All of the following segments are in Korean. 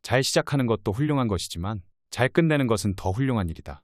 잘 시작하는 것도 훌륭한 것이지만 잘 끝내는 것은 더 훌륭한 일이다.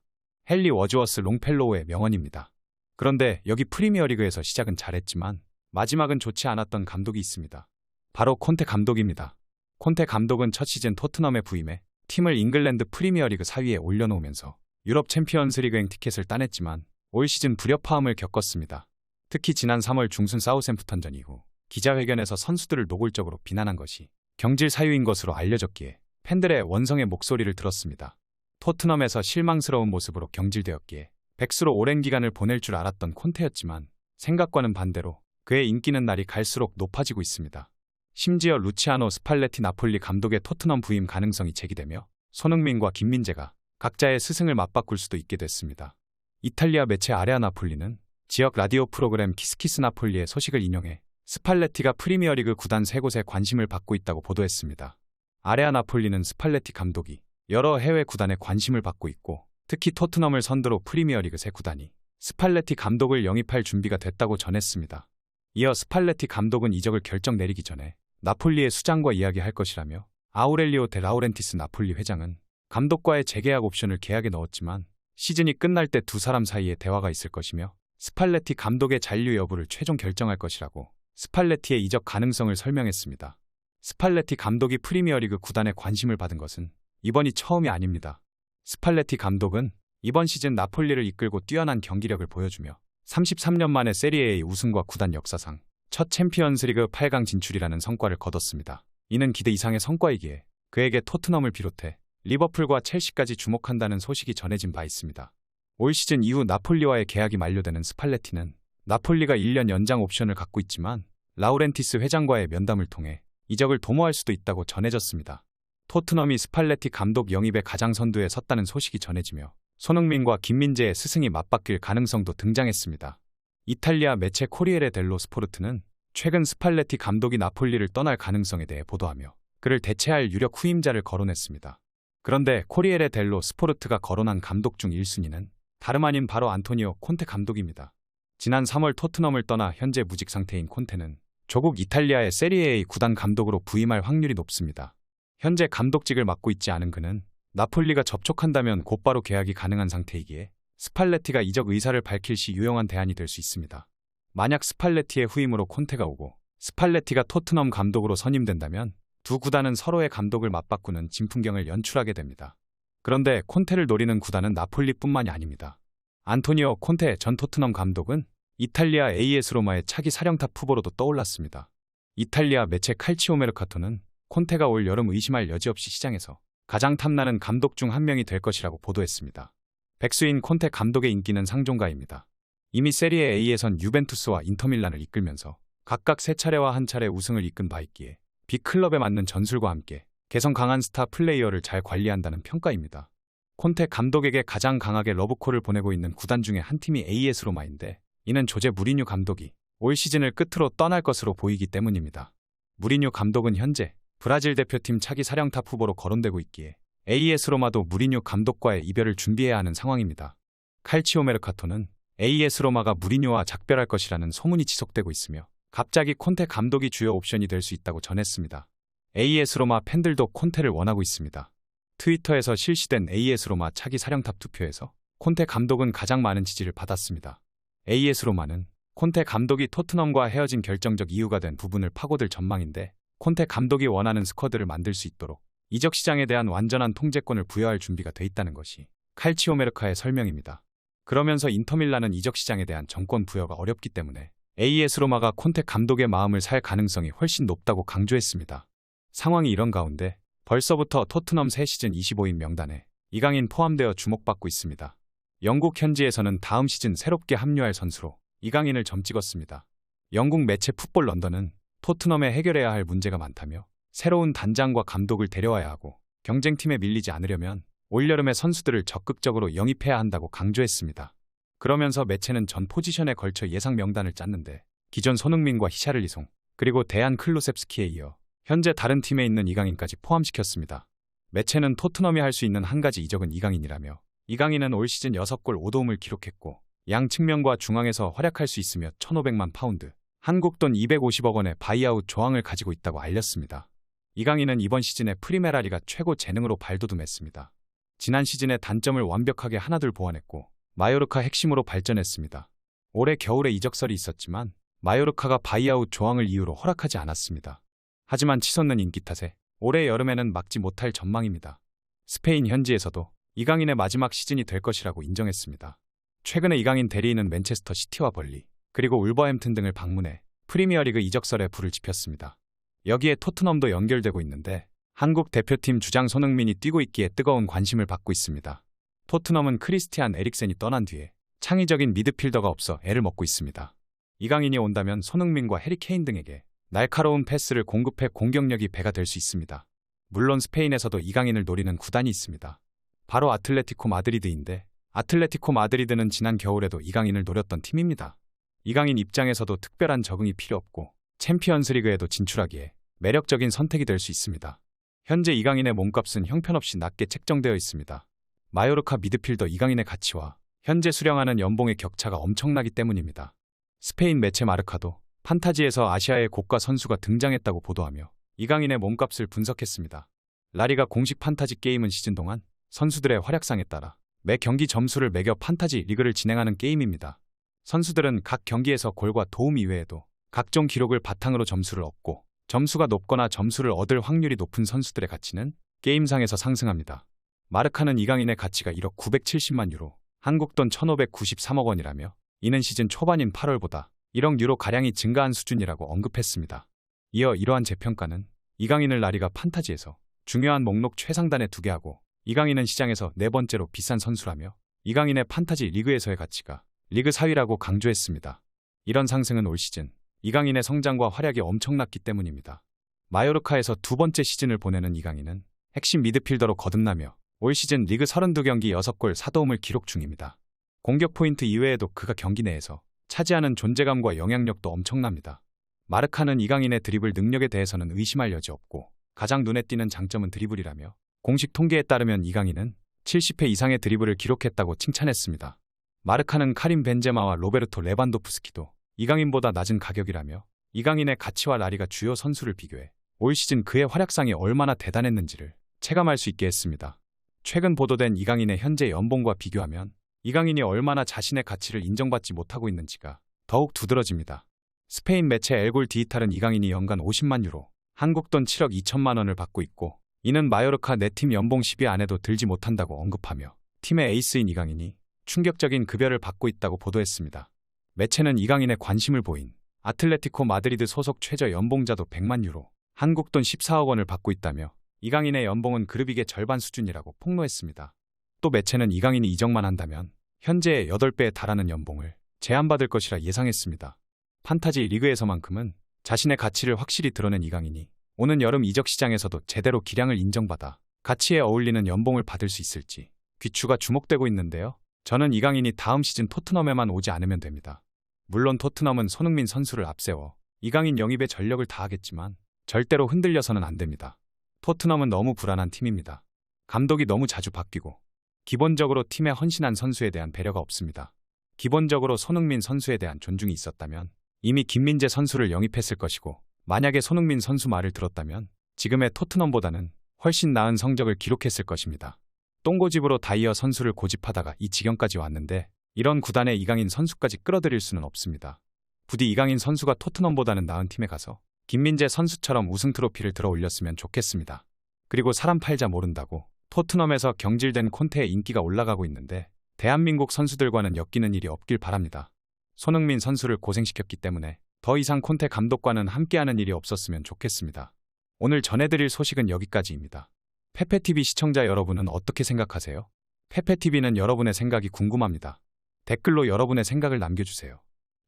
헨리 워즈워스 롱펠로우의 명언입니다. 그런데 여기 프리미어리그에서 시작은 잘했지만 마지막은 좋지 않았던 감독이 있습니다. 바로 콘테 감독입니다. 콘테 감독은 첫 시즌 토트넘에 부임해 팀을 잉글랜드 프리미어리그 4위에 올려놓으면서 유럽 챔피언스리그행 티켓을 따냈지만 올 시즌 불협화음을 겪었습니다. 특히 지난 3월 중순 사우샘프턴전 이후 기자회견에서 선수들을 노골적으로 비난한 것이 경질 사유인 것으로 알려졌기에 팬들의 원성의 목소리를 들었습니다. 토트넘에서 실망스러운 모습으로 경질되었기에 백수로 오랜 기간을 보낼 줄 알았던 콘테였지만 생각과는 반대로 그의 인기는 날이 갈수록 높아지고 있습니다. 심지어 루치아노 스팔레티 나폴리 감독의 토트넘 부임 가능성이 제기되며 손흥민과 김민재가 각자의 스승을 맞바꿀 수도 있게 됐습니다. 이탈리아 매체 아레아 나폴리는 지역 라디오 프로그램 키스키스 나폴리의 소식을 인용해 스팔레티가 프리미어리그 구단 3곳에 관심을 받고 있다고 보도했습니다. 아레아 나폴리는 스팔레티 감독이 여러 해외 구단에 관심을 받고 있고 특히 토트넘을 선두로 프리미어리그 3구단이 스팔레티 감독을 영입할 준비가 됐다고 전했습니다. 이어 스팔레티 감독은 이적을 결정 내리기 전에 나폴리의 수장과 이야기할 것이라며 아우렐리오 데 라우렌티스 나폴리 회장은 감독과의 재계약 옵션을 계약에 넣었지만 시즌이 끝날 때 두 사람 사이에 대화가 있을 것이며 스팔레티 감독의 잔류 여부를 최종 결정할 것이라고 스팔레티의 이적 가능성을 설명했습니다. 스팔레티 감독이 프리미어리그 구단에 관심을 받은 것은 이번이 처음이 아닙니다. 스팔레티 감독은 이번 시즌 나폴리를 이끌고 뛰어난 경기력을 보여주며 33년 만에 세리에A 우승과 구단 역사상 첫 챔피언스리그 8강 진출이라는 성과를 거뒀습니다. 이는 기대 이상의 성과이기에 그에게 토트넘을 비롯해 리버풀과 첼시까지 주목한다는 소식이 전해진 바 있습니다. 올 시즌 이후 나폴리와의 계약이 만료되는 스팔레티는 나폴리가 1년 연장 옵션을 갖고 있지만 라우렌티스 회장과의 면담을 통해 이적을 도모할 수도 있다고 전해졌습니다. 토트넘이 스팔레티 감독 영입의 가장 선두에 섰다는 소식이 전해지며 손흥민과 김민재의 스승이 맞바뀔 가능성도 등장했습니다. 이탈리아 매체 코리에레 델로 스포르트는 최근 스팔레티 감독이 나폴리를 떠날 가능성에 대해 보도하며 그를 대체할 유력 후임자를 거론했습니다. 그런데 코리에레 델로 스포르트가 거론한 감독 중 1순위는 다름 아닌 바로 안토니오 콘테 감독입니다. 지난 3월 토트넘을 떠나 현재 무직 상태인 콘테는 조국 이탈리아의 세리에A 구단 감독으로 부임할 확률이 높습니다. 현재 감독직을 맡고 있지 않은 그는 나폴리가 접촉한다면 곧바로 계약이 가능한 상태이기에 스팔레티가 이적 의사를 밝힐 시 유용한 대안이 될 수 있습니다. 만약 스팔레티의 후임으로 콘테가 오고 스팔레티가 토트넘 감독으로 선임된다면 두 구단은 서로의 감독을 맞바꾸는 진풍경을 연출하게 됩니다. 그런데 콘테를 노리는 구단은 나폴리뿐만이 아닙니다. 안토니오 콘테 전 토트넘 감독은 이탈리아 AS 로마의 차기 사령탑 후보로도 떠올랐습니다. 이탈리아 매체 칼치오 메르카토는 콘테가 올 여름 의심할 여지 없이 시장에서 가장 탐나는 감독 중 한 명이 될 것이라고 보도했습니다. 백수인 콘테 감독의 인기는 상종가입니다. 이미 세리에 A에선 유벤투스와 인터밀란을 이끌면서 각각 3차례와 1차례 우승을 이끈 바 있기에 빅클럽에 맞는 전술과 함께 개성 강한 스타 플레이어를 잘 관리한다는 평가입니다. 콘테 감독에게 가장 강하게 러브콜을 보내고 있는 구단 중에 한 팀이 AS 로마인데 이는 조제 무리뉴 감독이 올 시즌을 끝으로 떠날 것으로 보이기 때문입니다. 무리뉴 감독은 현재 브라질 대표팀 차기 사령탑 후보로 거론되고 있기에 AS 로마도 무리뉴 감독과의 이별을 준비해야 하는 상황입니다. 칼치오 메르카토는 AS 로마가 무리뉴와 작별할 것이라는 소문이 지속되고 있으며 갑자기 콘테 감독이 주요 옵션이 될 수 있다고 전했습니다. AS 로마 팬들도 콘테를 원하고 있습니다. 트위터에서 실시된 AS 로마 차기 사령탑 투표에서 콘테 감독은 가장 많은 지지를 받았습니다. AS 로마는 콘테 감독이 토트넘과 헤어진 결정적 이유가 된 부분을 파고들 전망인데 콘테 감독이 원하는 스쿼드를 만들 수 있도록 이적 시장에 대한 완전한 통제권을 부여할 준비가 돼 있다는 것이 칼치오 메르카의 설명입니다. 그러면서 인터밀란은 이적 시장에 대한 정권 부여가 어렵기 때문에 AS 로마가 콘테 감독의 마음을 살 가능성이 훨씬 높다고 강조했습니다. 상황이 이런 가운데 벌써부터 토트넘 새 시즌 25인 명단에 이강인 포함되어 주목받고 있습니다. 영국 현지에서는 다음 시즌 새롭게 합류할 선수로 이강인을 점찍었습니다. 영국 매체 풋볼 런던은 토트넘에 해결해야 할 문제가 많다며 새로운 단장과 감독을 데려와야 하고 경쟁팀에 밀리지 않으려면 올여름에 선수들을 적극적으로 영입해야 한다고 강조했습니다. 그러면서 매체는 전 포지션에 걸쳐 예상 명단을 짰는데 기존 손흥민과 히샤를리송 그리고 데안 클루셉스키에 이어 현재 다른 팀에 있는 이강인까지 포함시켰습니다. 매체는 토트넘이 할 수 있는 한 가지 이적은 이강인이라며 이강인은 올 시즌 6골 5도움을 기록했고 양 측면과 중앙에서 활약할 수 있으며 1,500만 파운드, 한국 돈 250억 원의 바이아웃 조항을 가지고 있다고 알렸습니다. 이강인은 이번 시즌에 프리메라리가 최고 재능으로 발돋움했습니다. 지난 시즌의 단점을 완벽하게 하나둘 보완했고 마요르카 핵심으로 발전했습니다. 올해 겨울에 이적설이 있었지만 마요르카가 바이아웃 조항을 이유로 허락하지 않았습니다. 하지만 치솟는 인기 탓에 올해 여름에는 막지 못할 전망입니다. 스페인 현지에서도 이강인의 마지막 시즌이 될 것이라고 인정했습니다. 최근에 이강인 대리인은 맨체스터 시티와 벌리, 그리고 울버햄튼 등을 방문해 프리미어리그 이적설에 불을 지폈습니다. 여기에 토트넘도 연결되고 있는데 한국 대표팀 주장 손흥민이 뛰고 있기에 뜨거운 관심을 받고 있습니다. 토트넘은 크리스티안 에릭센이 떠난 뒤에 창의적인 미드필더가 없어 애를 먹고 있습니다. 이강인이 온다면 손흥민과 해리 케인 등에게 날카로운 패스를 공급해 공격력이 배가 될 수 있습니다. 물론 스페인에서도 이강인을 노리는 구단이 있습니다. 바로 아틀레티코 마드리드인데 아틀레티코 마드리드는 지난 겨울에도 이강인을 노렸던 팀입니다. 이강인 입장에서도 특별한 적응이 필요 없고 챔피언스리그에도 진출하기에 매력적인 선택이 될 수 있습니다. 현재 이강인의 몸값은 형편없이 낮게 책정되어 있습니다. 마요르카 미드필더 이강인의 가치와 현재 수령하는 연봉의 격차가 엄청나기 때문입니다. 스페인 매체 마르카도 판타지에서 아시아의 고가 선수가 등장했다고 보도하며 이강인의 몸값을 분석했습니다. 라리가 공식 판타지 게임은 시즌 동안 선수들의 활약상에 따라 매 경기 점수를 매겨 판타지 리그를 진행하는 게임입니다. 선수들은 각 경기에서 골과 도움 이외에도 각종 기록을 바탕으로 점수를 얻고 점수가 높거나 점수를 얻을 확률이 높은 선수들의 가치는 게임상에서 상승합니다. 마르카는 이강인의 가치가 1억 970만 유로, 한국 돈 1,593억 원이라며 이는 시즌 초반인 8월보다 1억 유로가량이 증가한 수준이라고 언급했습니다. 이어 이러한 재평가는 이강인을 라리가 판타지에서 중요한 목록 최상단에 두게 하고 이강인은 시장에서 네 번째로 비싼 선수라며 이강인의 판타지 리그에서의 가치가 리그 4위라고 강조했습니다. 이런 상승은 올 시즌 이강인의 성장과 활약이 엄청났기 때문입니다. 마요르카에서 두 번째 시즌을 보내는 이강인은 핵심 미드필더로 거듭나며 올 시즌 리그 32경기 6골 4도움을 기록 중입니다. 공격 포인트 이외에도 그가 경기 내에서 차지하는 존재감과 영향력도 엄청납니다. 마르카는 이강인의 드리블 능력에 대해서는 의심할 여지 없고 가장 눈에 띄는 장점은 드리블이라며 공식 통계에 따르면 이강인은 70회 이상의 드리블을 기록했다고 칭찬했습니다. 마르카는 카림 벤제마와 로베르토 레반도프스키도 이강인보다 낮은 가격이라며 이강인의 가치와 라리가 주요 선수를 비교해 올 시즌 그의 활약상이 얼마나 대단했는지를 체감할 수 있게 했습니다. 최근 보도된 이강인의 현재 연봉과 비교하면 이강인이 얼마나 자신의 가치를 인정받지 못하고 있는지가 더욱 두드러집니다. 스페인 매체 엘골 디지털은 이강인이 연간 50만 유로, 한국 돈 7억 2천만 원을 받고 있고 이는 마요르카 내 팀 연봉 10위 안에도 들지 못한다고 언급하며 팀의 에이스인 이강인이 충격적인 급여를 받고 있다고 보도했습니다. 매체는 이강인의 관심을 보인 아틀레티코 마드리드 소속 최저 연봉자도 100만 유로, 한국 돈 14억 원을 받고 있다며 이강인의 연봉은 그룹이게 절반 수준이라고 폭로했습니다. 또 매체는 이강인이 이적만 한다면 현재의 8배에 달하는 연봉을 제한받을 것이라 예상했습니다. 판타지 리그에서만큼은 자신의 가치를 확실히 드러낸 이강인이 오는 여름 이적 시장에서도 제대로 기량을 인정받아 가치에 어울리는 연봉을 받을 수 있을지 귀추가 주목되고 있는데요. 저는 이강인이 다음 시즌 토트넘에만 오지 않으면 됩니다. 물론 토트넘은 손흥민 선수를 앞세워 이강인 영입에 전력을 다하겠지만 절대로 흔들려서는 안 됩니다. 토트넘은 너무 불안한 팀입니다. 감독이 너무 자주 바뀌고 기본적으로 팀에 헌신한 선수에 대한 배려가 없습니다. 기본적으로 손흥민 선수에 대한 존중이 있었다면 이미 김민재 선수를 영입했을 것이고 만약에 손흥민 선수 말을 들었다면 지금의 토트넘보다는 훨씬 나은 성적을 기록했을 것입니다. 똥고집으로 다이어 선수를 고집하다가 이 지경까지 왔는데 이런 구단에 이강인 선수까지 끌어들일 수는 없습니다. 부디 이강인 선수가 토트넘보다는 나은 팀에 가서 김민재 선수처럼 우승 트로피를 들어 올렸으면 좋겠습니다. 그리고 사람 팔자 모른다고 토트넘에서 경질된 콘테의 인기가 올라가고 있는데 대한민국 선수들과는 엮이는 일이 없길 바랍니다. 손흥민 선수를 고생시켰기 때문에 더 이상 콘테 감독과는 함께하는 일이 없었으면 좋겠습니다. 오늘 전해드릴 소식은 여기까지입니다. 페페TV 시청자 여러분은 어떻게 생각하세요? 페페TV는 여러분의 생각이 궁금합니다. 댓글로 여러분의 생각을 남겨주세요.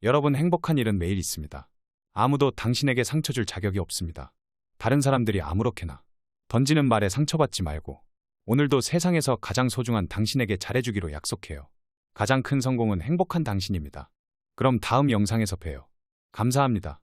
여러분 행복한 일은 매일 있습니다. 아무도 당신에게 상처 줄 자격이 없습니다. 다른 사람들이 아무렇게나 던지는 말에 상처받지 말고 오늘도 세상에서 가장 소중한 당신에게 잘해주기로 약속해요. 가장 큰 성공은 행복한 당신입니다. 그럼 다음 영상에서 봬요. 감사합니다.